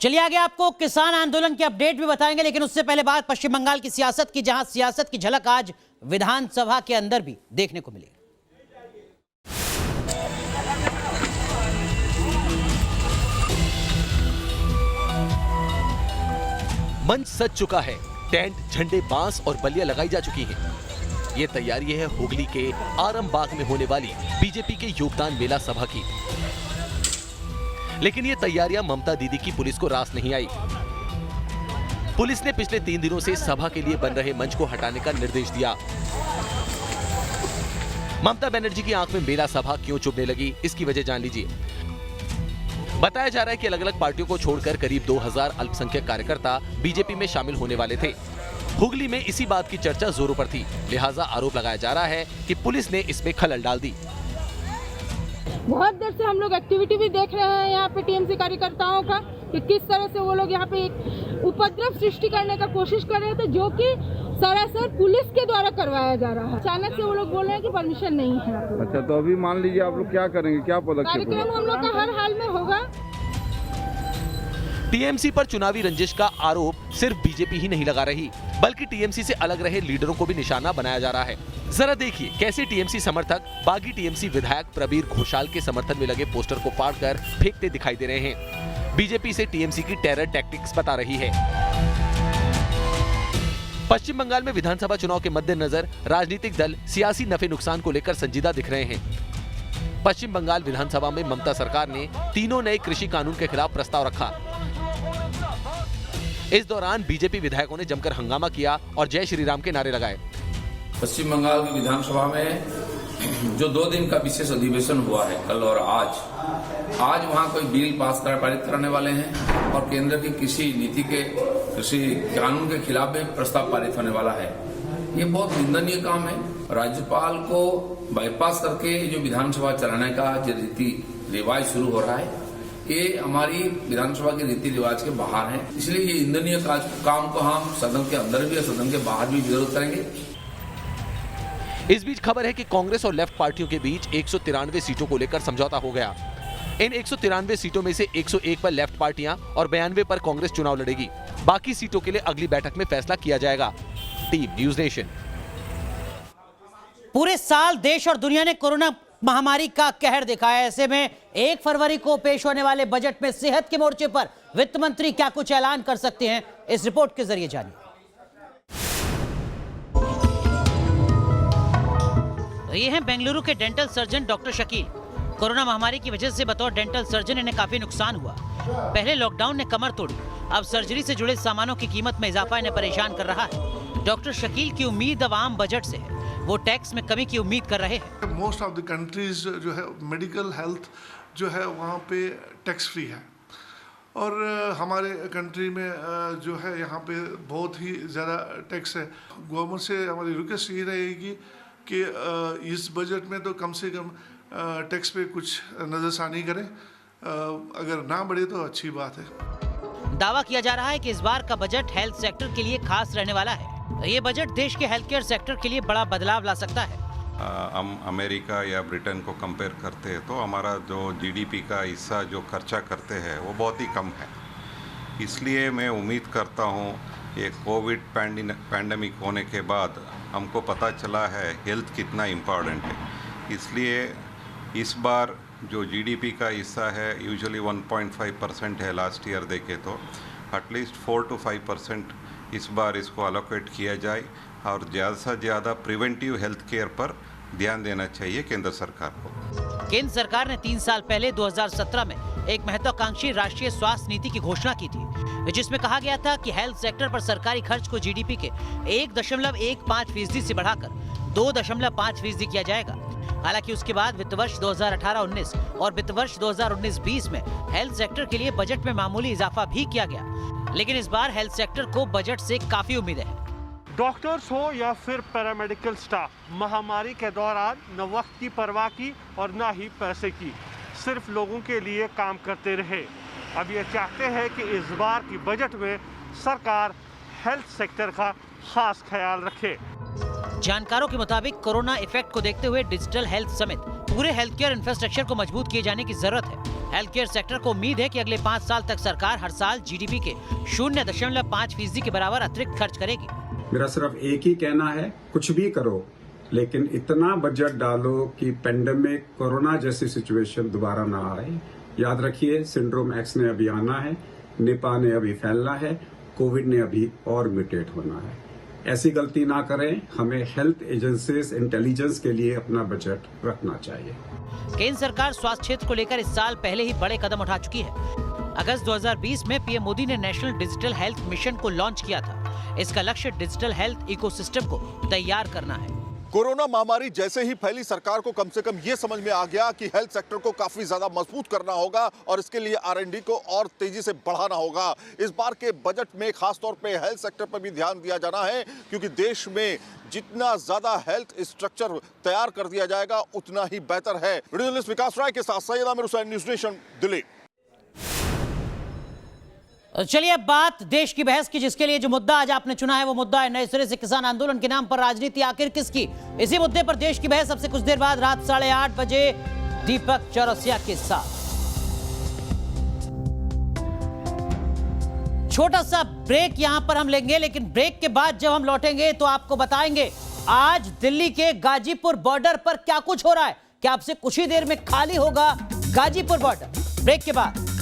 चलिए आगे आपको किसान आंदोलन की अपडेट भी बताएंगे, लेकिन उससे पहले बात पश्चिम बंगाल की सियासत की, जहां सियासत की झलक आज विधानसभा के अंदर भी देखने को मिली। मंच सज चुका है, टेंट, झंडे, बांस और बल्लियां लगाई जा चुकी हैं। ये तैयारी है हुगली के आरामबाग में होने वाली बीजेपी के योगदान मेला सभा की। लेकिन ये तैयारियां ममता दीदी की पुलिस को रास नहीं आई। पुलिस ने पिछले 3 दिनों से सभा के लिए बन रहे मंच को हटाने का निर्देश दिया। ममता बनर्जी की आंख में मेला सभा क्यों चुभने लगी, इसकी वजह जान लीजिए। बताया जा रहा है कि अलग अलग पार्टियों को छोड़कर करीब 2000 अल्पसंख्यक कार्यकर्ता बीजेपी में शामिल होने वाले थे। हुगली में इसी बात की चर्चा जोरों पर थी, लिहाजा आरोप लगाया जा रहा है कि पुलिस ने इसमें खलल डाल दी। बहुत देर से हम लोग एक्टिविटी भी देख रहे हैं यहाँ पे टीएमसी कार्यकर्ताओं का, कि किस तरह से वो लोग यहाँ पे एक उपद्रव सृष्टि करने का कोशिश कर रहे थे, जो कि सरासर पुलिस के द्वारा करवाया जा रहा है। अचानक से वो लोग बोल रहे हैं कि परमिशन नहीं है। अच्छा, तो अभी मान लीजिए आप लोग क्या करेंगे, क्या पदक्षेप? कार्यक्रम हम लोग का हर हाल में होगा। टीएमसी पर चुनावी रंजिश का आरोप सिर्फ बीजेपी ही नहीं लगा रही, बल्कि टीएमसी से अलग रहे लीडरों को भी निशाना बनाया जा रहा है। जरा देखिए कैसे टीएमसी समर्थक बागी टीएमसी विधायक प्रबीर घोषाल के समर्थन में लगे पोस्टर को फाड़कर फेंकते दिखाई दे रहे हैं। बीजेपी से टीएमसी की टेरर टैक्टिक्स बता रही है। पश्चिम बंगाल में विधानसभा चुनाव के मद्देनजर राजनीतिक दल सियासी नफे नुकसान को लेकर संजीदा दिख रहे हैं। पश्चिम बंगाल विधानसभा में ममता सरकार ने 3 नए कृषि कानून के खिलाफ प्रस्ताव रखा। इस दौरान बीजेपी विधायकों ने जमकर हंगामा किया और जय श्री राम के नारे लगाए। पश्चिम बंगाल की विधानसभा में जो 2 दिन का विशेष अधिवेशन हुआ है, कल और आज वहां कोई बिल पारित कराने वाले हैं और केंद्र की कृषि नीति के कृषि कानून के खिलाफ भी प्रस्ताव पारित होने वाला है। ये बहुत निंदनीय काम है। राज्यपाल को बाईपास करके जो विधानसभा चलाने का जो रीति रिवाज शुरू हो रहा है, ये हमारी विधानसभा के रीति रिवाज के बाहर है। इसलिए ये निंदनीय काम को हम सदन के अंदर भी और सदन के बाहर भी विरोध करेंगे। इस बीच खबर है कि कांग्रेस और लेफ्ट पार्टियों के बीच 193 सीटों को लेकर समझौता हो गया। इन 193 सीटों में से 101 पर लेफ्ट पार्टियां और 92 पर कांग्रेस चुनाव लड़ेगी। बाकी सीटों के लिए अगली बैठक में फैसला किया जाएगा। Team news nation. पूरे साल देश और दुनिया ने कोरोना महामारी का कहर देखा है। ऐसे में 1 फरवरी को पेश होने वाले बजट में सेहत के मोर्चे पर वित्त मंत्री क्या कुछ ऐलान कर सकते हैं, इस रिपोर्ट के जरिए जानिए। ये हैं बेंगलुरु के dental surgeon doctor Shakeel. Corona महामारी की वजह से बतौर डेंटल सर्जन इन्हें काफी नुकसान हुआ। पहले लॉकडाउन ने कमर तोड़ी, अब सर्जरी से जुड़े सामानों की कीमत में इजाफा इन्हें परेशान कर रहा है। डॉक्टर शकील की उम्मीद अब आम बजट से है। वो टैक्स में कमी की उम्मीद कर रहे हैं। मोस्ट ऑफ द कंट्रीज जो है मेडिकल हेल्थ जो है वहाँ पे टैक्स फ्री है, और हमारे कंट्री में जो है यहाँ पे बहुत ही ज़्यादा टैक्स है। गवर्नमेंट से हमारी रिक्वेस्ट ये रहेगी कि इस बजट में तो कम से कम टैक्स पे कुछ नज़रसानी करें। अगर ना बढ़े तो अच्छी बात है। दावा किया जा रहा है कि इस बार का बजट हेल्थ सेक्टर के लिए खास रहने वाला है। ये बजट देश के हेल्थ केयर सेक्टर के लिए बड़ा बदलाव ला सकता है। हम अमेरिका या ब्रिटेन को कंपेयर करते हैं तो हमारा जो जीडीपी का हिस्सा जो खर्चा करते हैं वो बहुत ही कम है। इसलिए मैं उम्मीद करता हूँ ये कोविड पैंडेमिक होने के बाद हमको पता चला है हेल्थ कितना इम्पोर्टेंट है। इसलिए इस बार जो जीडीपी का हिस्सा है यूजुअली 1.5% है, लास्ट ईयर देखे तो एटलीस्ट 4 to 5% इस बार इसको अलोकेट किया जाए और ज़्यादा से ज़्यादा प्रिवेंटिव हेल्थ केयर पर ध्यान देना चाहिए केंद्र सरकार को। केंद्र सरकार ने 3 साल पहले 2017 में एक महत्वाकांक्षी राष्ट्रीय स्वास्थ्य नीति की घोषणा की थी, जिसमें कहा गया था कि हेल्थ सेक्टर पर सरकारी खर्च को जीडीपी के 1.15% से बढ़ाकर 2.5% किया जाएगा। हालांकि उसके बाद वित्त वर्ष 2018-19 और वित्त वर्ष 2019-20 में हेल्थ सेक्टर के लिए बजट में मामूली इजाफा भी किया गया, लेकिन इस बार हेल्थ सेक्टर को बजट से काफी उम्मीद है। डॉक्टर्स हो या फिर पैरामेडिकल स्टाफ, महामारी के दौरान न वक्त की परवाह की और न ही पैसे की, सिर्फ लोगों के लिए काम करते रहे। अब ये चाहते हैं कि इस बार की बजट में सरकार हेल्थ सेक्टर का खास ख्याल रखे। जानकारों के मुताबिक कोरोना इफेक्ट को देखते हुए डिजिटल हेल्थ समेत पूरे हेल्थ केयर इंफ्रास्ट्रक्चर को मजबूत किए जाने की जरूरत है। हेल्थ केयर सेक्टर को उम्मीद है कि अगले 5 साल तक सरकार हर साल जीडीपी के 0.5% के बराबर अतिरिक्त खर्च करेगी। मेरा सिर्फ एक ही कहना है, कुछ भी करो लेकिन इतना बजट डालो कि पेंडेमिक कोरोना जैसी सिचुएशन दोबारा ना आए। याद रखिए, सिंड्रोम एक्स ने अभी आना है, निपा ने अभी फैलना है, कोविड ने अभी और म्यूटेट होना है। ऐसी गलती ना करें। हमें हेल्थ एजेंसीज इंटेलिजेंस के लिए अपना बजट रखना चाहिए। केंद्र सरकार स्वास्थ्य क्षेत्र को लेकर इस साल पहले ही बड़े कदम उठा चुकी है। अगस्त 2020 में पीएम मोदी ने नेशनल डिजिटल हेल्थ मिशन को लॉन्च किया था। इसका लक्ष्य डिजिटल हेल्थ इकोसिस्टम को तैयार करना है। कोरोना महामारी जैसे ही फैली, सरकार को कम से कम ये समझ में आ गया कि हेल्थ सेक्टर को काफी ज्यादा मजबूत करना होगा और इसके लिए R&D को और तेजी से बढ़ाना होगा। इस बार के बजट में खासतौर पे हेल्थ सेक्टर पर भी ध्यान दिया जाना है, क्योंकि देश में जितना ज्यादा हेल्थ स्ट्रक्चर तैयार कर दिया जाएगा उतना ही बेहतर है। वीडियो जर्नलिस्ट विकास राय के साथ सैयद आमिर हुसैन, न्यूज़ नेशन, दिल्ली। चलिए अब बात देश की बहस की, जिसके लिए जो मुद्दा आज आपने चुना है वो मुद्दा है नए सिरे से किसान आंदोलन के नाम पर राजनीति आखिर किसकी। इसी मुद्दे पर देश की बहस अब से कुछ देर बाद रात 8:30 बजे दीपक चौरसिया के साथ। छोटा सा ब्रेक यहां पर हम लेंगे, लेकिन ब्रेक के बाद जब हम लौटेंगे तो आपको बताएंगे आज दिल्ली के गाजीपुर बॉर्डर पर क्या कुछ हो रहा है। क्या आपसे कुछ ही देर में खाली होगा गाजीपुर बॉर्डर? ब्रेक के बाद